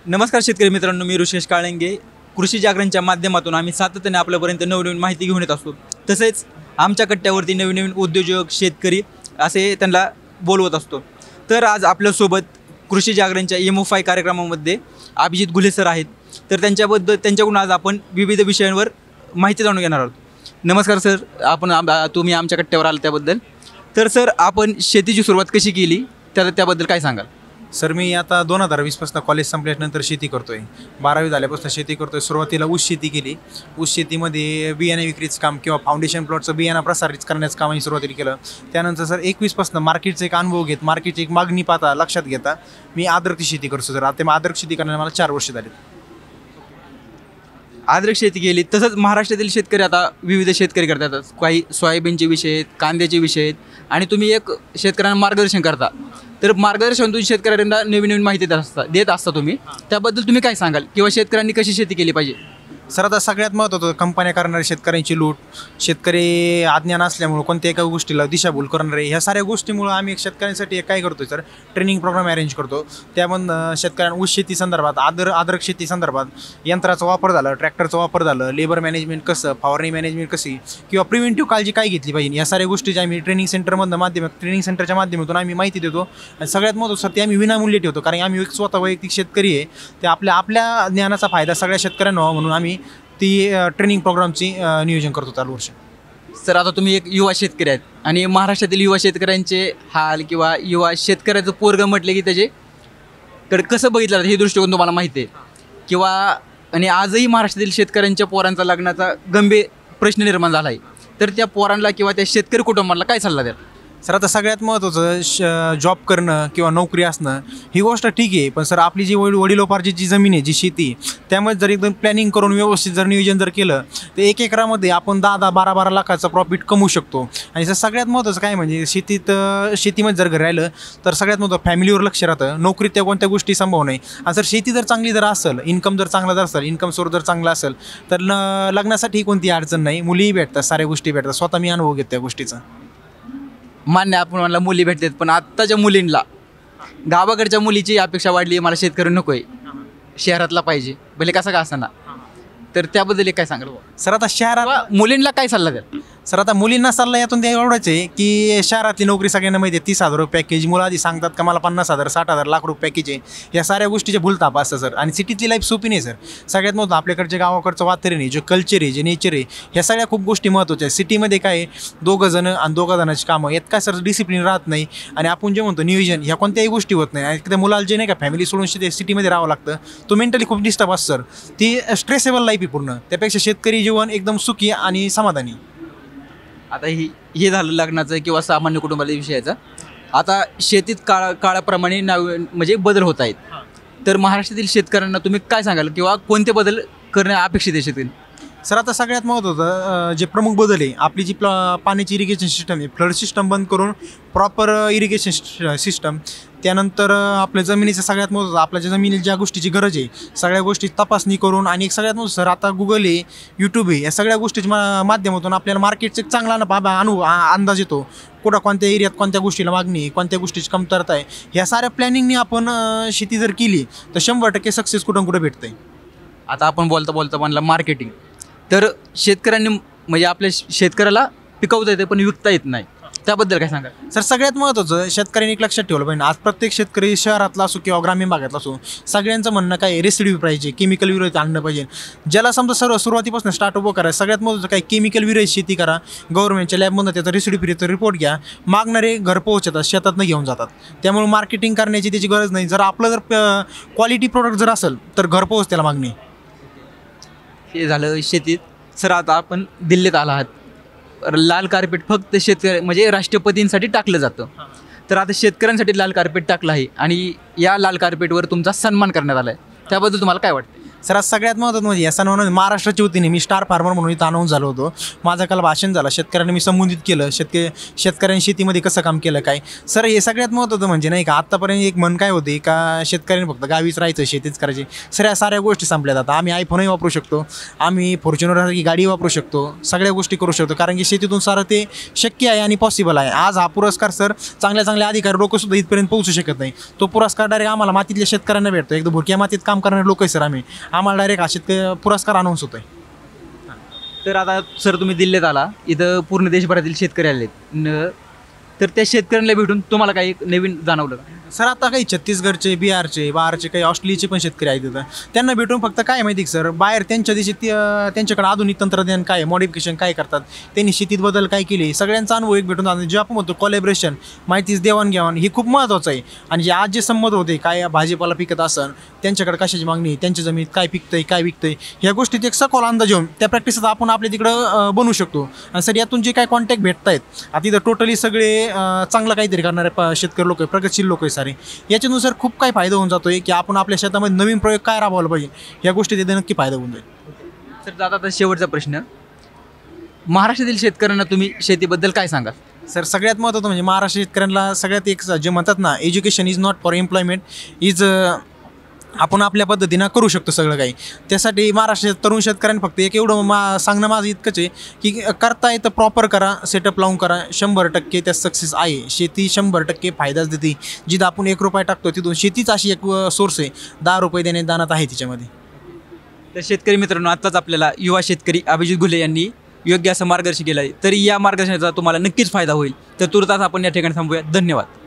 नमस्कार शेतकरी मित्रांनो, मी ऋषेश काळंगे. कृषी जागरणच्या माध्यमातून आम्ही सातत्याने आपल्यापर्यंत नवनवीन माहिती घेऊन येत असतो. तसेच आमच्या कट्ट्यावरती नवीन नवीन उद्योजक, शेतकरी असे त्यांना बोलवत असतो. तर आज आपल्यासोबत कृषी जागरणच्या MFI कार्यक्रमामध्ये अभिजित गुले सर आहेत. तर त्यांच्याकडून आज आपण विविध विषयांवर माहिती जाणून घेणार आहोत. नमस्कार सर, तुम्ही आमच्या कट्ट्यावर आला त्याबद्दल. तर सर, आपण शेतीची सुरुवात कशी केली त्याबद्दल काय सांगाल? सर, मी आता 2020पासून कॉलेज संपल्यानंतर शेती करतो आहे. 12वी झाल्यापासून शेती करतो आहे. सुरुवातीला ऊस शेती केली. ऊस शेतीमध्ये बियाणे विक्रीचं काम किंवा फाउंडेशन प्लॉटचं बियाणं प्रसारित करण्याचं काम आम्ही सुरुवातीला केलं. त्यानंतर सर 21पासून मार्केटचा एक अनुभव घेत, मार्केटची एक मागणी पाहता लक्षात घेता मी अद्रकची शेती करतो सर. आता अद्रक शेती करण्याला मला 4 वर्ष झाली. अद्रक शेती केली. तसंच महाराष्ट्रातील शेतकरी आता विविध शेतकरी करतात. काही सोयाबीनचे विषय आहेत, कांद्याचे विषय आहेत आणि तुम्ही एक शेतकऱ्यांना मार्गदर्शन करता. तर मार्गदर्शन तुम्ही शेतकऱ्यांना नवीन नवीन माहिती देत असता तुम्ही. त्याबद्दल तुम्ही काय सांगाल किंवा शेतकऱ्यांनी कशी शेती केली पाहिजे? सर, आता सगळ्यात महत्त्वाचं कंपन्या करणारे शेतकऱ्यांची लूट, शेतकरी अज्ञान असल्यामुळं कोणत्या एका गोष्टीला दिशाभूल करणारे, ह्या साऱ्या गोष्टीमुळं आम्ही शेतकऱ्यांसाठी काय करतो सर, ट्रेनिंग प्रोग्राम अरेंज करतो. त्यामधून शेतकऱ्यांना ऊस शेती संदर्भात, अद्रक शेती संदर्भात यंत्राचा वापर झाला, ट्रॅक्टरचा वापर झालं, लेबर मॅनेजमेंट कसं, फवारणी मॅनेजमेंट कशी किंवा प्रिव्हेंटिव्ह काळजी काय घेतली पाहिजे, या साऱ्या गोष्टीची आम्ही ट्रेनिंग सेंटरच्या माध्यमातून आम्ही माहिती देतो. आणि सगळ्यात महत्त्वाचं सर, ते आम्ही विनामूल्य ठेवतो. कारण आम्ही स्वतः वैयक्तिक शेतकरी आहे. ते आपल्या ज्ञानाचा फायदा सगळ्या शेतकऱ्यांना व्हावा म्हणून आम्ही ती ट्रेनिंग प्रोग्रामची नियोजन करतो चालू वर्ष. सर, आता तुम्ही एक युवा शेतकरी आहेत आणि महाराष्ट्रातील युवा शेतकऱ्यांचे हाल किंवा युवा शेतकऱ्याचं पोरगं म्हटले की त्याच्याकडे कसं बघितलं जातं हे दृष्टिकोन तुम्हाला माहिती आहे किंवा आणि आजही महाराष्ट्रातील शेतकऱ्यांच्या पोरांचा लग्नाचा गंभीर प्रश्न निर्माण झाला आहे. तर त्या पोरांना किंवा त्या शेतकरी कुटुंबाला काय सल्ला द्याल? सर, आता सगळ्यात महत्त्वाचं जॉब करणं किंवा नोकरी असणं ही गोष्ट ठीक आहे. पण सर, आपली जी वडिलोपार्जित जी जमीन आहे, जी शेती, त्यामध्ये जर एकदम प्लॅनिंग करून व्यवस्थित जर नियोजन जर केलं तर 1 एकरामध्ये आपण 10-12 लाखाचा प्रॉफिट कमवू शकतो. आणि सर सगळ्यात महत्त्वाचं काय म्हणजे शेतीमध्ये जर घरी राहिलं तर सगळ्यात महत्त्वाचं फॅमिलीवर लक्ष राहतं. नोकरीत त्या कोणत्या गोष्टी संभव नाही. आणि सर शेती जर चांगली जर असेल, इन्कम जर चांगला जर असेल, इन्कम सोर्स जर चांगला असेल तर लग्नासाठी कोणती अडचण नाही. मुलीही भेटतात, साऱ्या गोष्टी भेटतात. स्वतः मी अनुभव घेतो त्या गोष्टीचा. मान्य, आपण मला मुली भेटतात, पण आत्ताच्या मुलींना गावाकडच्या मुलीची अपेक्षा वाढली, मला शेतकरी नको आहे, शहरातला पाहिजे, भले कसा का असताना. तर त्याबद्दल काय सांगाल सर? आता शहरात मुलींना काय सल्ला द्याल? सर, आता मुलींना सल्ला यातून ते एवढंच आहे की शहरातली नोकरी सगळ्यांना माहिती आहे. 30,000 पॅकेज, मुलं आधी सांगतात का मला 50,000 60,000 लाख रुपये पॅकेज आहे. या साऱ्या गोष्टीचे भूलताप असतं सर. आणि सिटीतली लाईफ सोपी नाही सर. सगळ्यात महत्त्व आपल्याकडचे गावाकडचं वातावरण आहे, जे कल्चर आहे, जे नेचर आहे, ह्या सगळ्या खूप गोष्टी महत्त्वाच्या आहेत. सिटीमध्ये काय आहे, 2 जण आणि 2 जणांची कामं, यात काय सर डिसिप्लिन राहत नाही. आणि आपण जे म्हणतो नियोजन, ह्या कोणत्याही गोष्टी होत नाही. आणि त्या मुलाला जे नाही का फॅमिली सोडून सिटीमध्ये राहावं लागतं, तो मेंटली खूप डिस्टर्ब असतं सर. ती स्ट्रेसेबल लाईफ आहे पूर्ण. त्यापेक्षा शेतकरी जीवन एकदम सुखी आणि समाधानी. आता हे झालं लग्नाचं किंवा सामान्य कुटुंबाच्या विषयाचं. आता शेतीत काळाप्रमाणे म्हणजे बदल होत आहेत. तर महाराष्ट्रातील शेतकऱ्यांना तुम्ही काय सांगाल किंवा कोणते बदल करणे अपेक्षित आहे शेतकरी? सर, आता सगळ्यात महत्त्वाचं जे प्रमुख बदल आहे, आपली जी पाण्याची इरिगेशन सिस्टम आहे, फ्लड सिस्टम बंद करून प्रॉपर इरिगेशन सिस्टम. त्यानंतर आपल्या जमिनीचं सगळ्यात महत्त्वाचं, आपल्या जमिनीला ज्या गोष्टीची गरज आहे सगळ्या गोष्टी तपासणी करून. आणि एक सगळ्यात महत्त्वाचं सर, आता गुगल आहे, यूट्यूब आहे, या सगळ्या गोष्टीच्या माध्यमातून आपल्याला मार्केटचा एक चांगला अंदाज येतो. कुठं कोणत्या एरियात कोणत्या गोष्टीला मागणी आहे, कोणत्या गोष्टीची कमतरता आहे. ह्या साऱ्या प्लॅनिंगने आपण शेती जर केली तर 100% सक्सेस कुठं भेटतं आहे. आता आपण बोलता म्हणलं मार्केटिंग. तर शेतकऱ्यांनी म्हणजे आपल्या शेतकऱ्याला पिकवता येते पण विकता येत नाही, त्याबद्दल काय सांगा? सर, सगळ्यात महत्त्वाचं शेतकऱ्यांनी एक लक्षात ठेवलं पाहिजे. आज प्रत्येक शेतकरी शहरातला असो किंवा ग्रामीण भागातला असो, सगळ्यांचं म्हणणं काय, रेसिड्यू पाहिजे, केमिकल विरहित आणलं पाहिजे. ज्याला समजा सुरुवातीपासून स्टार्टअप करा, सगळ्यात महत्त्वाचं काय, केमिकल विरहित शेती करा. गव्हर्नमेंटच्या लॅबमधून त्याचा रेसिड्यू फ्रीचा रिपोर्ट घ्या. मागणारे घर पोहोचतात, शेतातनं घेऊन जातात. त्यामुळे मार्केटिंग करण्याची त्याची गरज नाही. जर आपलं जर क्वालिटी प्रोडक्ट जर असेल तर घर पोहोच त्याला मागणी. हे झालं शेतीत. सर, आता आपण दिल्लीत आला आहात. लाल कार्पेट फक्त शेतकरी म्हणजे राष्ट्रपतींसाठी टाकलं जातं. तर आता शेतकऱ्यांसाठी लाल कार्पेट टाकलं आहे आणि या लाल कार्पेटवर तुमचा सन्मान करण्यात आला आहे. त्याबद्दल तुम्हाला काय वाटतं? सर आज सगळ्यात महत्त्वाचं म्हणजे या सणावर महाराष्ट्राच्या वतीने मी स्टार फार्मर म्हणून इथं अनाऊन्स झालो होतो. माझं काल भाषण झालं, शेतकऱ्यांना मी संबोधित केलं, शेतकऱ्यांनी शेतीमध्ये कसं काम केलं काय. सर हे सगळ्यात महत्त्वाचं म्हणजे नाही का आत्तापर्यंत एक मन काय होते का शेतकऱ्यांनी फक्त गावीच राहायचं, शेतीच करायची. सर या साऱ्या गोष्टी संपल्या जातात. आम्ही आयफोनही वापरू शकतो, आम्ही फॉर्च्युनरसारखी गाडी वापरू शकतो, सगळ्या गोष्टी करू शकतो, कारण की शेतीतून सारं ते शक्य आहे आणि पॉसिबल आहे. आज हा पुरस्कार सर चांगल्या अधिकारी लोकंसुद्धा इथपर्यंत पोहोचू शकत नाही. तो पुरस्कार डायरेक्ट आम्हाला मातीतल्या शेतकऱ्यांना भेटतो. एकदम भुरक्या मातीत काम करणारे लोक आहे सर आम्ही. आम्हाला डायरेक्ट हा पुरस्कार अनाऊन्स होतो आहे. तर आता सर तुम्ही दिल्लीत आला, इथं पूर्ण देशभरातील शेतकरी आले तर त्या शेतकऱ्यांना भेटून तुम्हाला काही नवीन जाणवलं का? सर आता काही छत्तीसगडचे, बिहारचे, बाहारचे, काही ऑस्ट्रेलियाचे पण शेतकरी आहेत तिथं. त्यांना भेटून फक्त काय माहिती सर, बाहेर त्यांच्या देशात त्यांच्याकडे आधुनिक तंत्रज्ञान काय, मॉडिफिकेशन काय करतात, त्यांनी शेतीत बदल काय केले, सगळ्यांचा अनुभव एक भेटून जातो. जे आपण म्हणतो कोलॅबरेशन, माहितीच देवाणघेवाण, हे खूप महत्त्वाचं आहे. आणि जे आज जे संमत होते काय भाजीपाला पिकत असन, त्यांच्याकडे कशाची मागणी, त्यांच्या जमिनीत काय पिकतंय काय विकतंय, ह्या गोष्टीत एक सखोल अंदाज येऊन त्या प्रॅक्टिसात आपण आपल्या तिकडं बनवू शकतो. आणि सर यातून जे काय कॉन्टॅक्ट भेटत आहेत, आता तिथं टोटली सगळे चांगलं काहीतरी करणारे शेतकरी लोक आहे, प्रगतशील लोक आहे सारे. याच्यानुसार खूप काही फायदा होऊन जातोय की आपण आपल्या शेतामध्ये नवीन प्रयोग काय राबवला पाहिजे, या गोष्टी तिथे नक्की फायदा होऊन जाईल. सर जाता आता शेवटचा प्रश्न, महाराष्ट्रातील शेतकऱ्यांना तुम्ही शेतीबद्दल काय सांगाल? सर सगळ्यात महत्त्वाचं म्हणजे महाराष्ट्र शेतकऱ्यांना सगळ्यात एक जे म्हणतात ना, education is not for employment, is आपण आपल्या पद्धतीनं करू शकतो सगळं काही. त्यासाठी महाराष्ट्रात तरुण शेतकऱ्यांनी फक्त एक एवढं सांगणं माझं इतकंच आहे की करता येतं, प्रॉपर करा, सेटअप लावून करा, 100% त्या सक्सेस आहे. शेती 100% फायदाच देते. जिथं आपण 1 रुपया टाकतो तिथून शेतीच अशी एक सोर्स आहे, 10 रुपये देण्यात दानात आहे तिच्यामध्ये. तर शेतकरी मित्रांनो, आत्ताच आपल्याला युवा शेतकरी अभिजित घुले यांनी योग्य असं मार्गदर्शन केलं आहे. तरी या मार्गदर्शनाचा तुम्हाला नक्कीच फायदा होईल. तर तुर्तास आपण या ठिकाणी थांबूया. धन्यवाद.